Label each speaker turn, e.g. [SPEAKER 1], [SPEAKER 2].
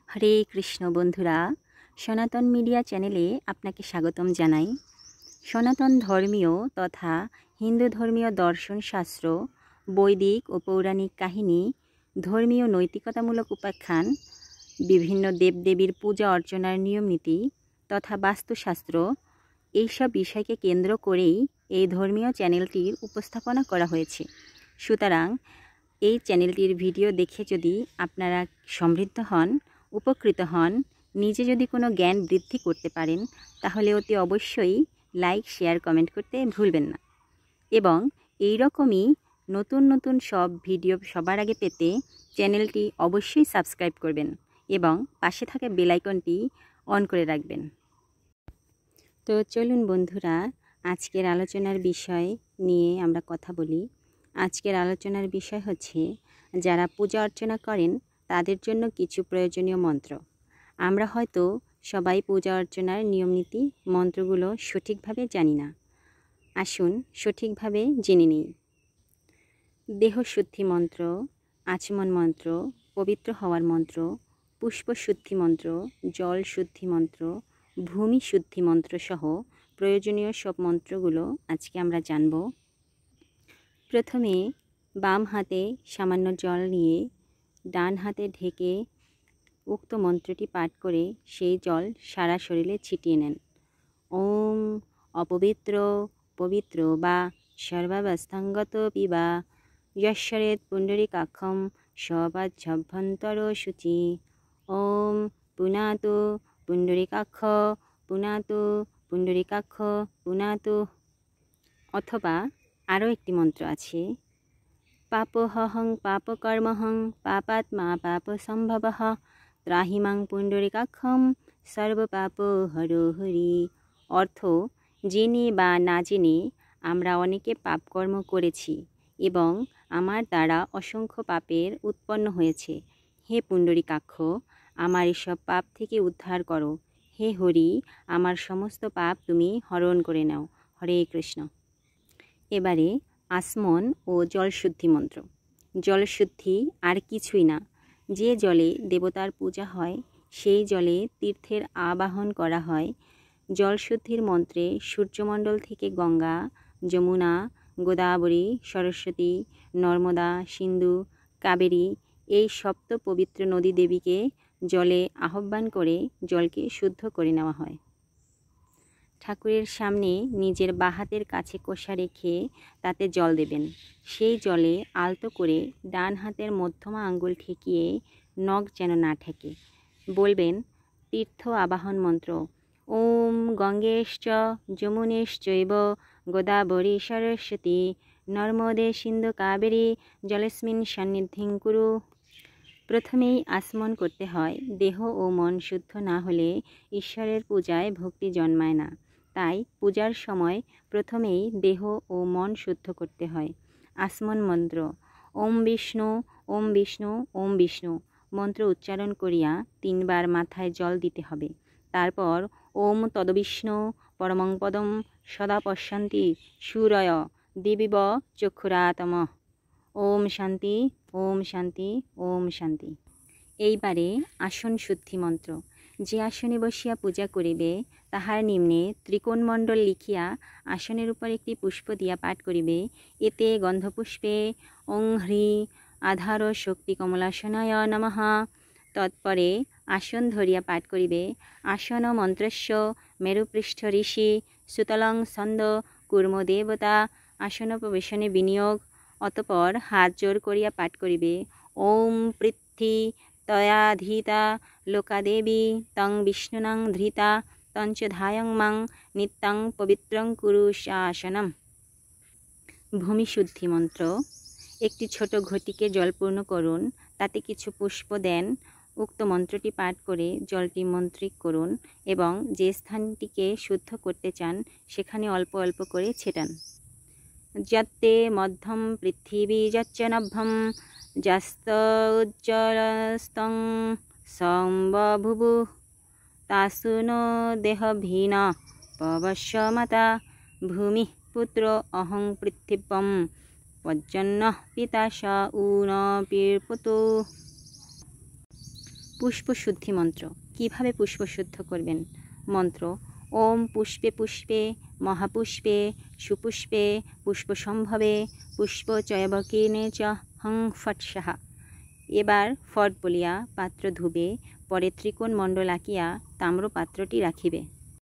[SPEAKER 1] হরে কৃষ্ণ বন্ধুরা, সনাতন মিডিয়া চ্যানেলে আপনাকে স্বাগতম জানাই। সনাতন ধর্মীয় তথা হিন্দু ধর্মীয় দর্শন শাস্ত্র, বৈদিক ও পৌরাণিক কাহিনী, ধর্মীয় নৈতিকতামূলক উপাখ্যান, বিভিন্ন দেবদেবীর পূজা অর্চনার নিয়মনীতি তথা বাস্তুশাস্ত্র, এইসব বিষয়কে কেন্দ্র করেই এই ধর্মীয় চ্যানেলটির উপস্থাপনা করা হয়েছে। সুতরাং এই চ্যানেলটির ভিডিও দেখে যদি আপনারা সমৃদ্ধ হন, উপকৃত হন, নিজে যদি কোনো জ্ঞান বৃদ্ধি করতে পারেন, তাহলে অতি অবশ্যই লাইক, শেয়ার, কমেন্ট করতে ভুলবেন না। এবং এই রকমই নতুন নতুন সব ভিডিও সবার আগে পেতে চ্যানেলটি অবশ্যই সাবস্ক্রাইব করবেন এবং পাশে থাকা বেল আইকনটি অন করে রাখবেন। তো চলুন বন্ধুরা, আজকের আলোচনার বিষয় নিয়ে আমরা কথা বলি। আজকের আলোচনার বিষয় হচ্ছে যারা পূজা অর্চনা করেন তাদের জন্য কিছু প্রয়োজনীয় মন্ত্র। আমরা হয়তো সবাই পূজা অর্চনার নিয়মনীতি মন্ত্রগুলো সঠিকভাবে জানি না। আসুন সঠিকভাবে জেনে নিই। দেহশুদ্ধি মন্ত্র, আচমন মন্ত্র, পবিত্র হওয়ার মন্ত্র, পুষ্পশুদ্ধি মন্ত্র, জল শুদ্ধি মন্ত্র, ভূমি শুদ্ধি মন্ত্র সহ প্রয়োজনীয় সব মন্ত্রগুলো আজকে আমরা জানব। প্রথমে বাম হাতে সামান্য জল নিয়ে ডান হাতে ঢেকে উক্ত মন্ত্রটি পাঠ করে সেই জল সারা শরীরে ছিটিয়ে নেন। ওম অপবিত্র পবিত্র বা সর্বাবস্থাঙ্গত পিবা যশ্বরেত পুণ্ডরীকাক্ষম সবাজ্জভ্যন্তর শুচি। ওম পুনাতু পুণ্ডরীকাক্ষ পুনাতু পুণ্ডরীকাক্ষ পুনাতু। অথবা আরও একটি মন্ত্র আছে, পাপহং পাপকর্মহং পাপাত্মা পাপসম্ভবঃ ত্রাহিমাং পুণ্ডরীকাক্ষম সর্বপাপ হরো হরি। অর্থ, জেনে বা না জেনে আমরা অনেকে পাপকর্ম করেছি এবং আমার দ্বারা অসংখ্য পাপের উৎপন্ন হয়েছে। হে পুণ্ডরীকাক্ষ, আমার এসব পাপ থেকে উদ্ধার করো। হে হরি, আমার সমস্ত পাপ তুমি হরণ করে নাও। হরে কৃষ্ণ। এবারে আচমন ও জলশুদ্ধি মন্ত্র। জলশুদ্ধি আর কিছুই না, যে জলে দেবতার পূজা হয় সেই জলে তীর্থের আবাহন করা হয়। জলশুদ্ধির মন্ত্রে সূর্যমণ্ডল থেকে গঙ্গা, যমুনা, গোদাবরী, সরস্বতী, নর্মদা, সিন্ধু, কাবেরী এই সপ্ত পবিত্র নদী দেবীকে জলে আহ্বান করে জলকে শুদ্ধ করে নেওয়া হয়। ঠাকুরের সামনে নিজের বাহাতের কাছে কষা রেখে তাতে জল দেবেন। সেই জলে আলতো করে ডান হাতের মধ্যমা আঙ্গুল ঠেকিয়ে নখ যেন না ঠেকে বলবেন তীর্থ আবাহন মন্ত্র, ওম গঙ্গেশ্চ যমুনেশ্চৈব গোদাবরী সরস্বতী নর্মদে সিন্ধু কাবেরী জলেস্মিন সন্নিধিং কুরু। প্রথমেই আচমন করতে হয়। দেহ ও মন শুদ্ধ না হলে ঈশ্বরের পূজায় ভক্তি জন্মায় না। তাই পূজার সময় প্রথমেই দেহ ও মন শুদ্ধ করতে হয়। আচমন মন্ত্র, ওম বিষ্ণু ওম বিষ্ণু ওম বিষ্ণু মন্ত্র উচ্চারণ করিয়া 3 বার মাথায় জল দিতে হবে। তারপর ওম তদবিষ্ণু পরমং পদম সদা পশ্যন্তি সুরয় দেবীব চক্ষুরাতম। ওম শান্তি ওম শান্তি ওম শান্তি। এইবারে আসন শুদ্ধি মন্ত্র। যে আসনে বসিয়া পূজা করিবে তাহার নিম্নে ত্রিকোণমণ্ডল লিখিয়া আসনের উপর একটি পুষ্প দিয়া পাঠ করিবে। এতে গন্ধপুষ্পে ওং হ্রি আধার শক্তি কমলাসনায় নমঃ। তৎপরে আসন ধরিয়া পাঠ করিবে, আসন মন্ত্রস্য মেরুপৃষ্ঠ ঋষি সুতলং ছন্দ কুর্ম দেবতা আসনোপবেশনে বিনিয়োগ। অতপর হাত জোর করিয়া পাঠ করিবে, ওম পৃথ্বী তয়াধীতা লোকাদেবী তং বিষ্ণুনাং ধৃতা তঞ্চ ধায়ং মাং নিত্যং পবিত্রং কুরু শাসনম। ভূমিশুদ্ধি মন্ত্র। একটি ছোট ঘটিকে জলপূর্ণ করুন, তাতে কিছু পুষ্প দেন। উক্ত মন্ত্রটি পাঠ করে জলটি মন্ত্রিক করুন এবং যে স্থানটিকে শুদ্ধ করতে চান সেখানে অল্প অল্প করে ছেটান। যত্তে মধ্যম পৃথিবী যচ্চ নভ্যম যস্ত উজ্জ্বলস্তং সম্বভুবু তাসু নো দেহভীন পবস্যমতা ভূমি পুত্র অহং পৃথিবীম পর্জন্য পিতা স উন পীর্পতু। পুষ্পশুদ্ধি মন্ত্র। কিভাবে পুষ্পশুদ্ধ করবেন? মন্ত্র: ওম পুষ্পে পুষ্পে মহাপুষ্পে সুপুষ্পে পুষ্পসম্ভবে পুষ্পচয়বকেনে চ হং ফট সাহা। এবার ফট বলিয়া পাত্র ধুবে, পরে ত্রিকোণ মণ্ডল আঁকিয়া তাম্রপাত্রটি রাখিবে।